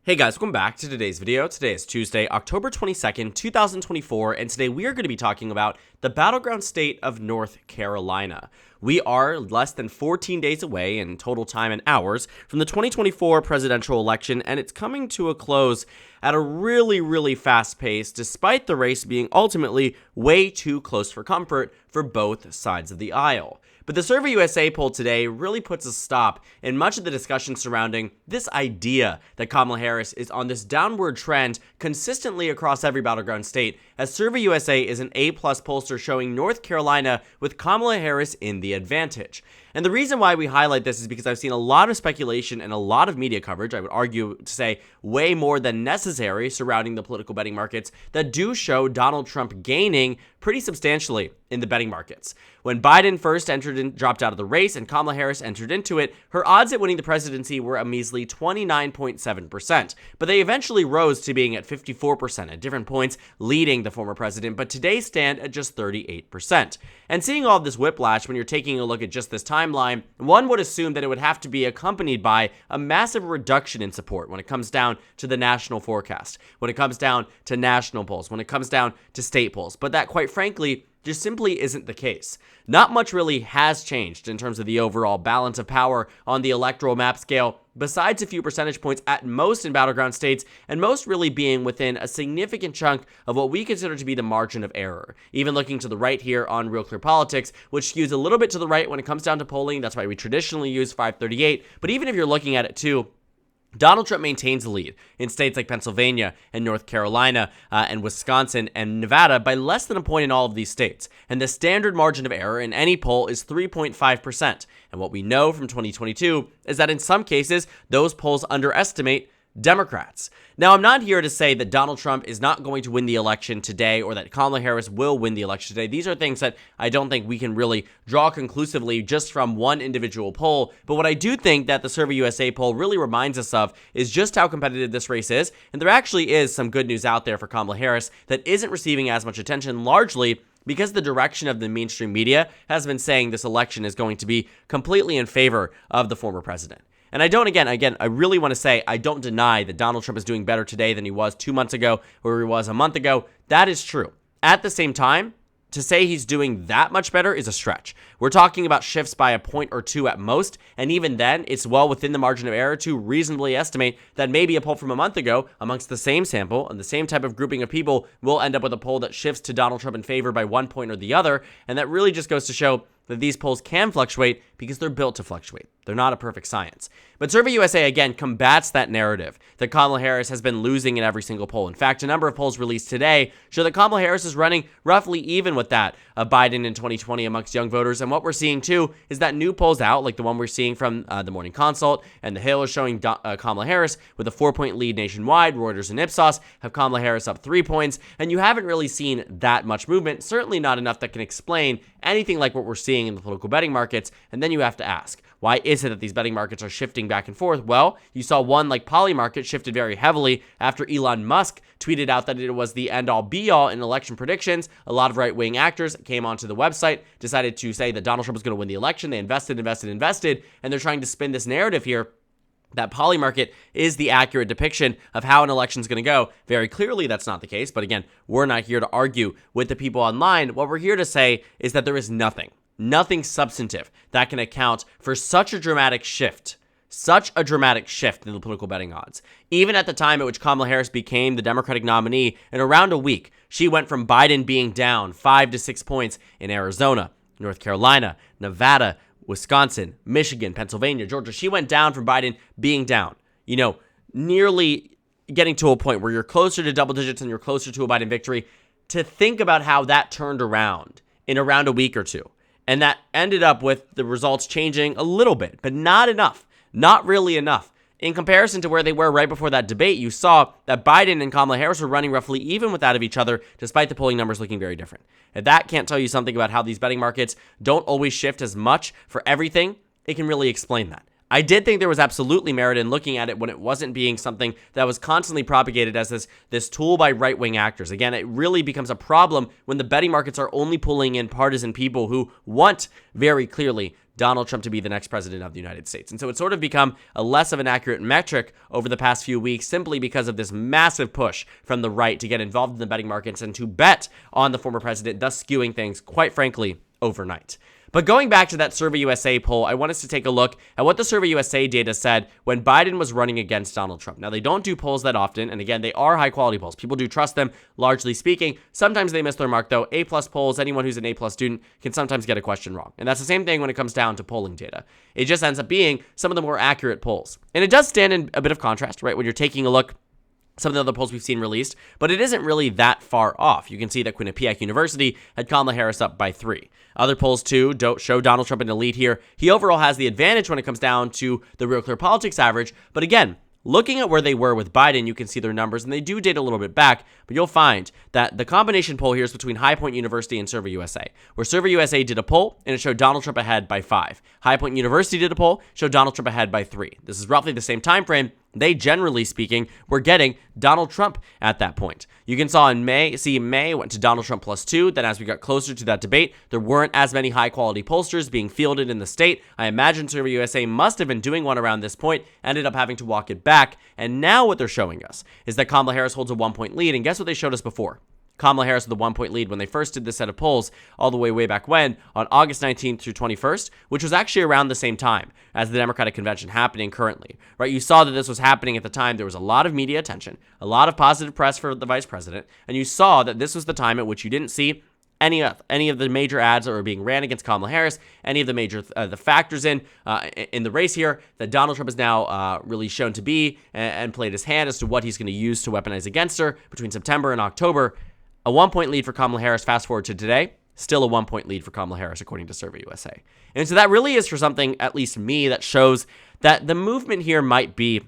Hey guys, welcome back to today's video. Today is Tuesday, October 22nd, 2024, and today we are going to be talking about the battleground state of North Carolina. We are less than 14 days away in total time and hours from the 2024 presidential election, and it's coming to a close at a really fast pace, despite the race being ultimately way too close for comfort for both sides of the aisle. But the Survey USA poll today really puts a stop in much of the discussion surrounding this idea that Kamala Harris is on this downward trend consistently across every battleground state, as Survey USA is an A-plus pollster showing North Carolina with Kamala Harris in the advantage. And the reason why we highlight this is because I've seen a lot of speculation and a lot of media coverage, I would argue to say way more than necessary, surrounding the political betting markets that do show Donald Trump gaining pretty substantially in the betting markets. When Biden first dropped out of the race and Kamala Harris entered into it, her odds at winning the presidency were a measly 29.7%, but they eventually rose to being at 54% at different points, leading the former president, but today stand at just 38%. And seeing all of this whiplash when you're taking a look at just this timeline, one would assume that it would have to be accompanied by a massive reduction in support when it comes down to the national forecast, when it comes down to national polls, when it comes down to state polls. But that, quite frankly, just simply isn't the case. Not much really has changed in terms of the overall balance of power on the electoral map scale, besides a few percentage points at most in battleground states, and most really being within a significant chunk of what we consider to be the margin of error. Even looking to the right here on Real Clear Politics, which skews a little bit to the right when it comes down to polling. That's why we traditionally use 538. But even if you're looking at it too, Donald Trump maintains the lead in states like Pennsylvania and North Carolina and Wisconsin and Nevada by less than a point in all of these states. And the standard margin of error in any poll is 3.5%. And what we know from 2022 is that in some cases, those polls underestimate Democrats. Now, I'm not here to say that Donald Trump is not going to win the election today or that Kamala Harris will win the election today. These are things that I don't think we can really draw conclusively just from one individual poll. But what I do think that the Survey USA poll really reminds us of is just how competitive this race is. And there actually is some good news out there for Kamala Harris that isn't receiving as much attention, largely because the direction of the mainstream media has been saying this election is going to be completely in favor of the former president. And I don't, again, I really want to say I don't deny that Donald Trump is doing better today than he was 2 months ago or he was a month ago. That is true. At the same time, to say he's doing that much better is a stretch. We're talking about shifts by a point or two at most, and even then, it's well within the margin of error to reasonably estimate that maybe a poll from a month ago amongst the same sample and the same type of grouping of people will end up with a poll that shifts to Donald Trump in favor by 1 point or the other, and that really just goes to show that these polls can fluctuate because they're built to fluctuate. They're not a perfect science. But Survey USA, again, combats that narrative that Kamala Harris has been losing in every single poll. In fact, a number of polls released today show that Kamala Harris is running roughly even with that of Biden in 2020 amongst young voters. And what we're seeing, too, is that new polls out, like the one we're seeing from the Morning Consult and The Hill, is showing Kamala Harris with a 4-point lead nationwide. Reuters and Ipsos have Kamala Harris up 3 points. And you haven't really seen that much movement, certainly not enough that can explain anything like what we're seeing in the political betting markets. And then you have to ask, why is it that these betting markets are shifting back and forth? Well, you saw one like Polymarket shifted very heavily after Elon Musk tweeted out that it was the end-all be-all in election predictions. A lot of right-wing actors came onto the website, decided to say that Donald Trump was going to win the election. They invested, and they're trying to spin this narrative here that Polymarket is the accurate depiction of how an election is going to go. Very clearly, that's not the case. But again, we're not here to argue with the people online. What we're here to say is that there is nothing substantive that can account for such a dramatic shift in the political betting odds. Even at the time at which Kamala Harris became the Democratic nominee, in around a week, she went from Biden being down 5 to 6 points in Arizona, North Carolina, Nevada, Wisconsin, Michigan, Pennsylvania, Georgia. She went down from Biden being down, nearly getting to a point where you're closer to double digits and you're closer to a Biden victory. To think about how that turned around in around a week or two. And that ended up with the results changing a little bit, but not enough. Not really enough. In comparison to where they were right before that debate, you saw that Biden and Kamala Harris were running roughly even with that of each other, despite the polling numbers looking very different. If that can't tell you something about how these betting markets don't always shift as much for everything, it can really explain that. I did think there was absolutely merit in looking at it when it wasn't being something that was constantly propagated as this tool by right-wing actors. Again, it really becomes a problem when the betting markets are only pulling in partisan people who want very clearly Donald Trump to be the next president of the United States. And so it's sort of become a less of an accurate metric over the past few weeks simply because of this massive push from the right to get involved in the betting markets and to bet on the former president, thus skewing things, quite frankly, overnight. But going back to that Survey USA poll, I want us to take a look at what the Survey USA data said when Biden was running against Donald Trump. Now, they don't do polls that often, and again, they are high-quality polls. People do trust them, largely speaking. Sometimes they miss their mark, though. A-plus polls, anyone who's an A-plus student can sometimes get a question wrong. And that's the same thing when it comes down to polling data. It just ends up being some of the more accurate polls. And it does stand in a bit of contrast, right, when you're taking a look some of the other polls we've seen released, but it isn't really that far off. You can see that Quinnipiac University had Kamala Harris up by 3. Other polls, too, don't show Donald Trump in the lead here. He overall has the advantage when it comes down to the Real Clear Politics average, but again, looking at where they were with Biden, you can see their numbers, and they do date a little bit back, but you'll find that the combination poll here is between High Point University and Survey USA, where Survey USA did a poll, and it showed Donald Trump ahead by 5. High Point University did a poll, showed Donald Trump ahead by 3. This is roughly the same time frame. They, generally speaking, were getting Donald Trump at that point. You can see May went to Donald Trump +2. Then as we got closer to that debate, there weren't as many high-quality pollsters being fielded in the state. I imagine Survey USA must have been doing one around this point, ended up having to walk it back. And now what they're showing us is that Kamala Harris holds a 1-point lead. And guess what they showed us before? Kamala Harris with a 1-point lead when they first did this set of polls all the way back when, on August 19th through 21st, which was actually around the same time as the Democratic Convention happening currently, right? You saw that this was happening at the time. There was a lot of media attention, a lot of positive press for the vice president, and you saw that this was the time at which you didn't see any of the major ads that were being ran against Kamala Harris, any of the major the factors in the race here that Donald Trump is now really shown to be and played his hand as to what he's going to use to weaponize against her between September and October. A 1-point lead for Kamala Harris, fast forward to today, still a 1-point lead for Kamala Harris, according to Survey USA. And so that really is for something, at least me, that shows that the movement here might be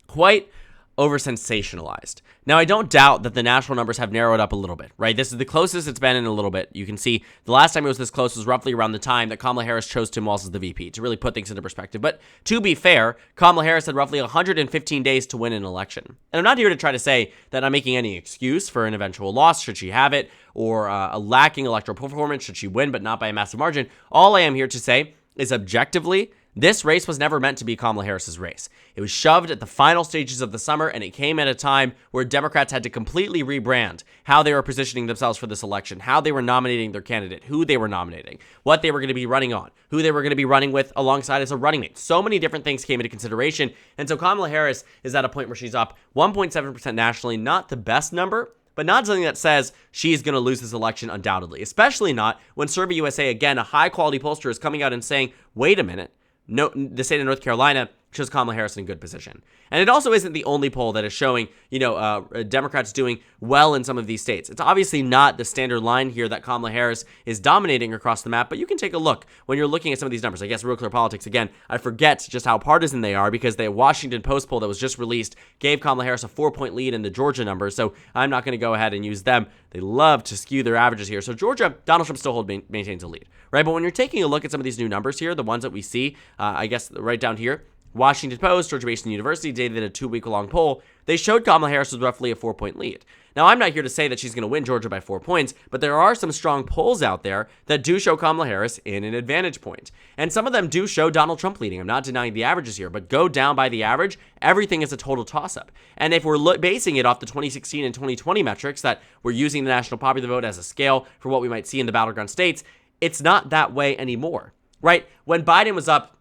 quite over-sensationalized. Now, I don't doubt that the national numbers have narrowed up a little bit, right? This is the closest it's been in a little bit. You can see the last time it was this close was roughly around the time that Kamala Harris chose Tim Walz as the VP, to really put things into perspective. But to be fair, Kamala Harris had roughly 115 days to win an election. And I'm not here to try to say that I'm making any excuse for an eventual loss, should she have it, or a lacking electoral performance, should she win, but not by a massive margin. All I am here to say is objectively, this race was never meant to be Kamala Harris's race. It was shoved at the final stages of the summer, and it came at a time where Democrats had to completely rebrand how they were positioning themselves for this election, how they were nominating their candidate, who they were nominating, what they were going to be running on, who they were going to be running with alongside as a running mate. So many different things came into consideration, and so Kamala Harris is at a point where she's up 1.7% nationally, not the best number, but not something that says she's going to lose this election undoubtedly, especially not when Survey USA, again, a high-quality pollster, is coming out and saying, wait a minute, no, the state of North Carolina shows Kamala Harris in good position. And it also isn't the only poll that is showing, Democrats doing well in some of these states. It's obviously not the standard line here that Kamala Harris is dominating across the map, but you can take a look when you're looking at some of these numbers. I guess Real Clear Politics, again, I forget just how partisan they are because the Washington Post poll that was just released gave Kamala Harris a 4-point lead in the Georgia numbers, so I'm not going to go ahead and use them. They love to skew their averages here. So Georgia, Donald Trump still maintains a lead, right? But when you're taking a look at some of these new numbers here, the ones that we see, I guess right down here, Washington Post, George Mason University did a 2-week-long poll. They showed Kamala Harris was roughly a 4-point lead. Now, I'm not here to say that she's going to win Georgia by 4 points, but there are some strong polls out there that do show Kamala Harris in an advantage point. And some of them do show Donald Trump leading. I'm not denying the averages here, but go down by the average, everything is a total toss-up. And if we're basing it off the 2016 and 2020 metrics that we're using the national popular vote as a scale for what we might see in the battleground states, it's not that way anymore, right? When Biden was up,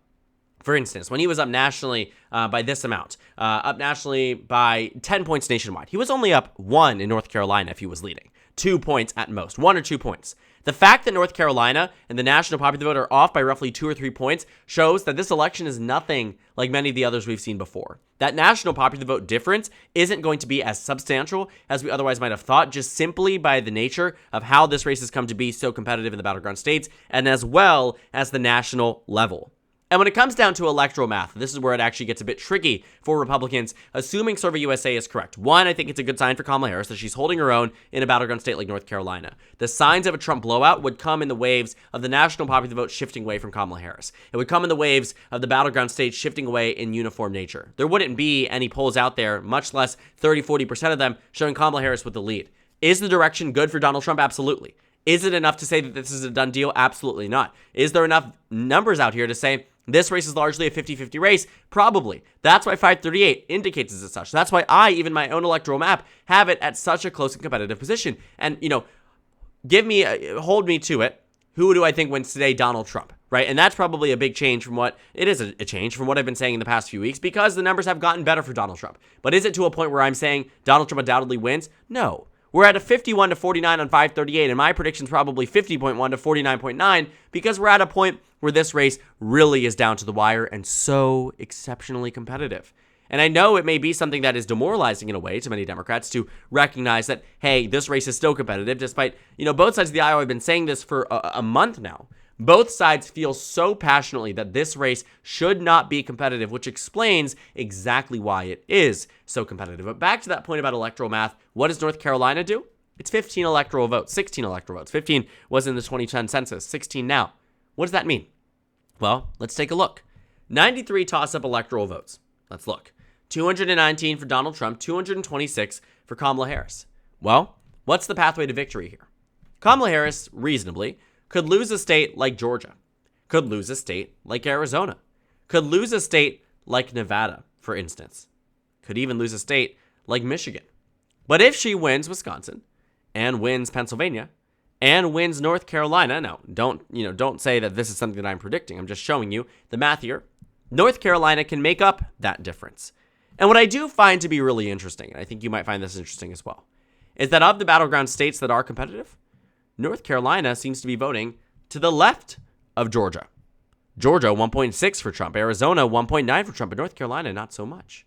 for instance, when he was up nationally by this amount, up nationally by 10 points nationwide, he was only up 1 in North Carolina if he was leading. 2 points at most, 1 or 2 points. The fact that North Carolina and the national popular vote are off by roughly 2 or 3 points shows that this election is nothing like many of the others we've seen before. That national popular vote difference isn't going to be as substantial as we otherwise might have thought, just simply by the nature of how this race has come to be so competitive in the battleground states, and as well as the national level. And when it comes down to electoral math, this is where it actually gets a bit tricky for Republicans, assuming Survey USA is correct. One, I think it's a good sign for Kamala Harris that she's holding her own in a battleground state like North Carolina. The signs of a Trump blowout would come in the waves of the national popular vote shifting away from Kamala Harris. It would come in the waves of the battleground states shifting away in uniform nature. There wouldn't be any polls out there, much less 30-40% of them, showing Kamala Harris with the lead. Is the direction good for Donald Trump? Absolutely. Is it enough to say that this is a done deal? Absolutely not. Is there enough numbers out here to say this race is largely a 50-50 race? Probably. That's why 538 indicates as such. That's why I, even my own electoral map, have it at such a close and competitive position. And, hold me to it. Who do I think wins today? Donald Trump, right? And that's probably a big change from what, it is a change from what I've been saying in the past few weeks because the numbers have gotten better for Donald Trump. But is it to a point where I'm saying Donald Trump undoubtedly wins? No. We're at a 51-49 on 538, and my prediction's probably 50.1 to 49.9 because we're at a point where this race really is down to the wire and so exceptionally competitive. And I know it may be something that is demoralizing in a way to many Democrats to recognize that, hey, this race is still competitive despite, both sides of the aisle have been saying this for a month now. Both sides feel so passionately that this race should not be competitive, which explains exactly why it is so competitive. But back to that point about electoral math, what does North Carolina do? It's 15 electoral votes, 16 electoral votes. 15 was in the 2010 census, 16 now. What does that mean? Well, let's take a look. 93 toss-up electoral votes. Let's look. 219 for Donald Trump, 226 for Kamala Harris. Well, what's the pathway to victory here? Kamala Harris, reasonably, could lose a state like Georgia, could lose a state like Arizona, could lose a state like Nevada, for instance, could even lose a state like Michigan. But if she wins Wisconsin and wins Pennsylvania and wins North Carolina, now don't say that this is something that I'm predicting. I'm just showing you the math here. North Carolina can make up that difference. And what I do find to be really interesting, and I think you might find this interesting as well, is that of the battleground states that are competitive, North Carolina seems to be voting to the left of Georgia. Georgia, 1.6 for Trump. Arizona, 1.9 for Trump. But North Carolina, not so much.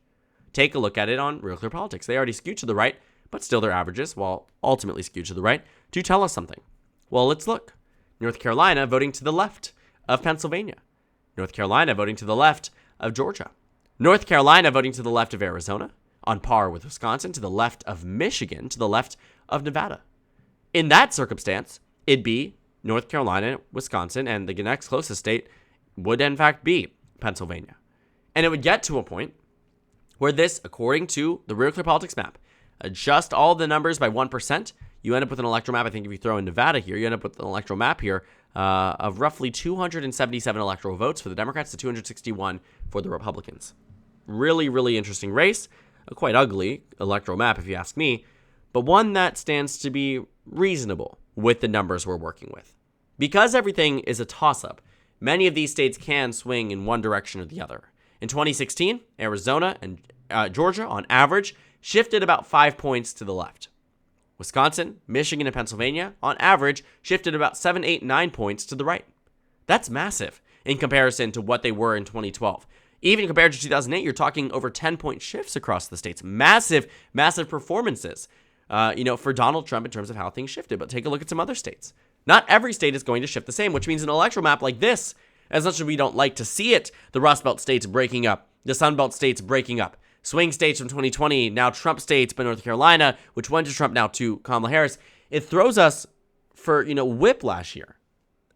Take a look at it on Real Clear Politics. They already skew to the right, but still their averages, while ultimately skewed to the right, do tell us something. Well, let's look. North Carolina voting to the left of Pennsylvania. North Carolina voting to the left of Georgia. North Carolina voting to the left of Arizona, on par with Wisconsin, to the left of Michigan, to the left of Nevada. In that circumstance, it'd be North Carolina, Wisconsin, and the next closest state would in fact be Pennsylvania. And it would get to a point where this, according to the Real Clear Politics map, adjust all the numbers by 1%, you end up with an electoral map. I think if you throw in Nevada here, you end up with an electoral map here of roughly 277 electoral votes for the Democrats to 261 for the Republicans. Really, really interesting race. A quite ugly electoral map, if you ask me, but one that stands to be reasonable with the numbers we're working with. Because everything is a toss-up, many of these states can swing in one direction or the other. In 2016, Arizona and Georgia, on average, shifted about 5 points to the left. Wisconsin, Michigan, and Pennsylvania, on average, shifted about 7, 8, 9 points to the right. That's massive in comparison to what they were in 2012. Even compared to 2008, you're talking over 10-point shifts across the states. Massive, massive performances, for Donald Trump in terms of how things shifted. But take a look at some other states. Not every state is going to shift the same, which means an electoral map like this, as much as we don't like to see it, the Rust Belt states breaking up, the Sun Belt states breaking up, swing states from 2020, now Trump states, but North Carolina, which went to Trump, now to Kamala Harris, it throws us for, whiplash here.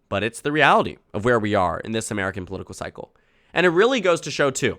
But it's the reality of where we are in this American political cycle. And it really goes to show, too,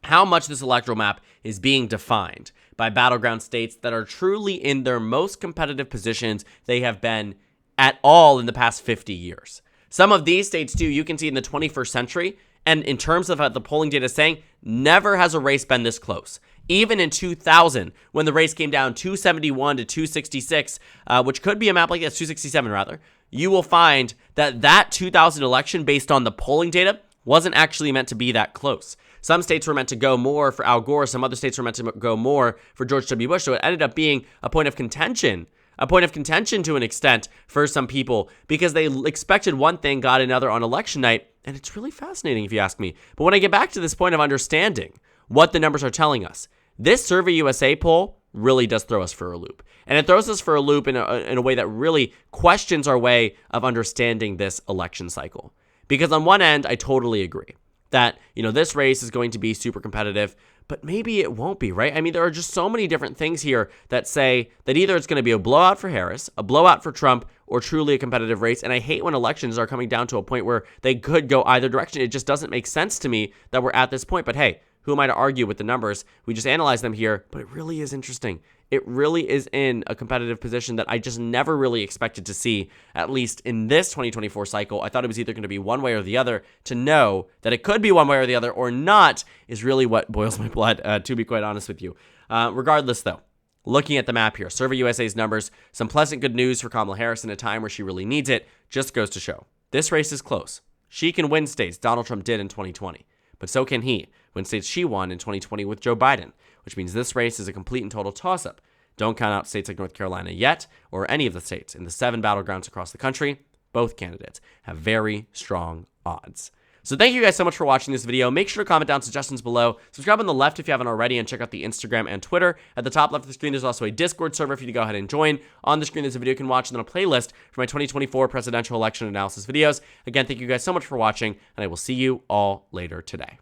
how much this electoral map is being defined by battleground states that are truly in their most competitive positions they have been at all in the past 50 years. Some of these states, too, you can see in the 21st century, and in terms of the polling data saying, never has a race been this close. Even in 2000, when the race came down 271 to 266, which could be a map like this, 267 rather, you will find that 2000 election, based on the polling data, wasn't actually meant to be that close. Some states were meant to go more for Al Gore. Some other states were meant to go more for George W. Bush. So it ended up being a point of contention to an extent for some people because they expected one thing, got another on election night. And it's really fascinating if you ask me. But when I get back to this point of understanding what the numbers are telling us, this Survey USA poll really does throw us for a loop. And it throws us for a loop in a way that really questions our way of understanding this election cycle. Because on one end, I totally agree that, this race is going to be super competitive, but maybe it won't be, right? I mean, there are just so many different things here that say that either it's going to be a blowout for Harris, a blowout for Trump, or truly a competitive race. And I hate when elections are coming down to a point where they could go either direction. It just doesn't make sense to me that we're at this point. But hey, who am I to argue with the numbers? We just analyze them here, but it really is interesting. It really is in a competitive position that I just never really expected to see, at least in this 2024 cycle. I thought it was either going to be one way or the other. To know that it could be one way or the other or not is really what boils my blood, to be quite honest with you. Regardless, though, looking at the map here, Survey USA's numbers, some pleasant good news for Kamala Harris in a time where she really needs it, just goes to show. This race is close. She can win states Donald Trump did in 2020, but so can he win states she won in 2020 with Joe Biden, which means this race is a complete and total toss-up. Don't count out states like North Carolina yet, or any of the states in the 7 battlegrounds across the country. Both candidates have very strong odds. So thank you guys so much for watching this video. Make sure to comment down suggestions below. Subscribe on the left if you haven't already, and check out the Instagram and Twitter. At the top left of the screen, there's also a Discord server for you to go ahead and join. On the screen, there's a video you can watch, and then a playlist for my 2024 presidential election analysis videos. Again, thank you guys so much for watching, and I will see you all later today.